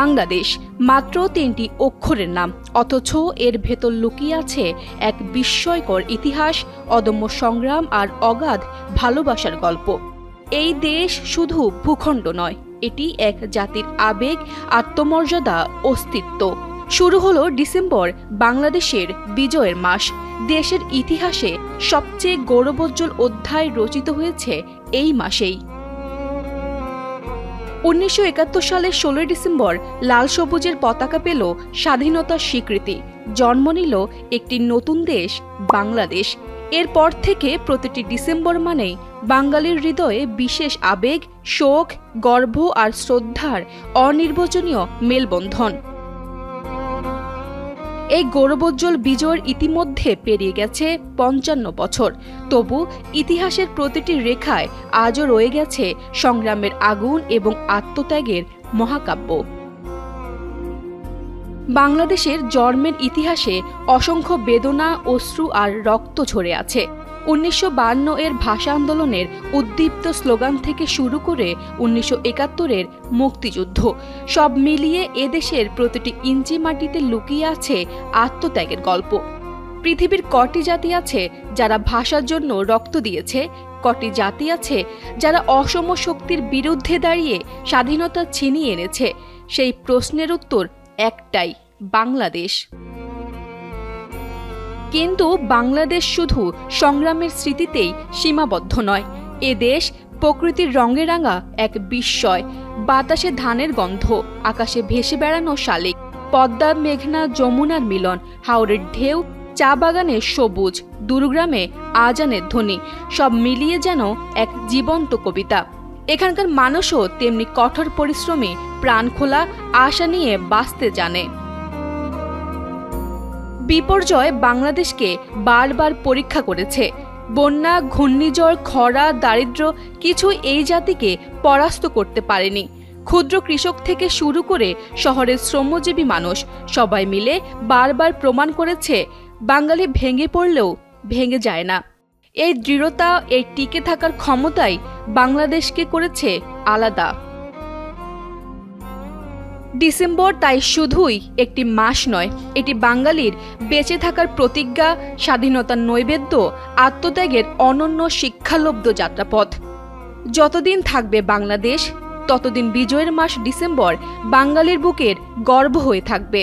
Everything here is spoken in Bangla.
বাংলাদেশ মাত্র ৩টি অক্ষরের নাম, অথচ এর ভেতর লুকিয়ে আছে এক বিস্ময়কর ইতিহাস, অদম্য সংগ্রাম আর অগাধ ভালোবাসার গল্প। এই দেশ শুধু ভূখণ্ড নয়, এটি এক জাতির আবেগ, আত্মমর্যাদা, অস্তিত্ব। শুরু হলো ডিসেম্বর, বাংলাদেশের বিজয়ের মাস। দেশের ইতিহাসে সবচেয়ে গৌরবোজ্জ্বল অধ্যায় রচিত হয়েছে এই মাসেই। ১৯৭১ সালের ১৬ ডিসেম্বর লাল সবুজের পতাকা পেল স্বাধীনতার স্বীকৃতি। জন্ম নিল একটি নতুন দেশ, বাংলাদেশ। এরপর থেকে প্রতিটি ডিসেম্বর মানেই বাঙালির হৃদয়ে বিশেষ আবেগ, শোক, গর্ব আর শ্রদ্ধার অনির্বচনীয় মেলবন্ধন। এই গৌরবোজ্জ্বল বিজয়ের ইতিমধ্যে পেরিয়ে গেছে ৫৫ বছর, তবু ইতিহাসের প্রতিটি রেখায় আজও রয়ে গেছে সংগ্রামের আগুন এবং আত্মত্যাগের মহাকাব্য। বাংলাদেশের জন্মের ইতিহাসে অসংখ্য বেদনা, অশ্রু আর রক্ত ঝরে আছে। ১৯৫২ এর ভাষা আন্দোলনের উদ্দীপ্ত স্লোগান থেকে শুরু করে ১৯৭১-এর মুক্তিযুদ্ধ, সব মিলিয়ে এদেশের প্রতিটি ইঞ্চি মাটিতে লুকিয়ে আছে আত্মত্যাগের গল্প। পৃথিবীর কটি জাতি আছে যারা ভাষার জন্য রক্ত দিয়েছে? কটি জাতি আছে যারা অসম শক্তির বিরুদ্ধে দাঁড়িয়ে স্বাধীনতা ছিনিয়ে এনেছে? সেই প্রশ্নের উত্তর একটাই, বাংলাদেশ। কিন্তু বাংলাদেশ শুধু সংগ্রামের স্মৃতিতেই সীমাবদ্ধ নয়। এ দেশ প্রকৃতির রঙে রাঙা এক বিস্ময়। বাতাসে ধানের গন্ধ, আকাশে ভেসে বেড়ানো শালিক, পদ্মা মেঘনা যমুনার মিলন, হাওরের ঢেউ, চা বাগানের সবুজ, দুর্গ্রামে আজানের ধ্বনি, সব মিলিয়ে যেন এক জীবন্ত কবিতা। এখানকার মানুষও তেমনি কঠোর পরিশ্রমী, প্রাণখোলা, আশা নিয়ে বাঁচতে জানে। বিপর্যয় বাংলাদেশকে বারবার পরীক্ষা করেছে। বন্যা, ঘূর্ণিঝড়, খরা, দারিদ্র্য কিছুই এই জাতিকে পরাস্ত করতে পারেনি। ক্ষুদ্র কৃষক থেকে শুরু করে শহরের শ্রমজীবী মানুষ সবাই মিলে বারবার প্রমাণ করেছে, বাঙালি ভেঙে পড়লেও ভেঙে যায় না। এই দৃঢ়তা, এই টিকে থাকার ক্ষমতাই বাংলাদেশকে করেছে আলাদা। ডিসেম্বর তাই শুধুই একটি মাস নয়, এটি বাঙালির বেঁচে থাকার প্রতিজ্ঞা, স্বাধীনতার নৈবেদ্য, আত্মত্যাগের অনন্য শিক্ষালব্ধ যাত্রাপথ। যতদিন থাকবে বাংলাদেশ, ততদিন বিজয়ের মাস ডিসেম্বর বাঙালির বুকের গর্ব হয়ে থাকবে।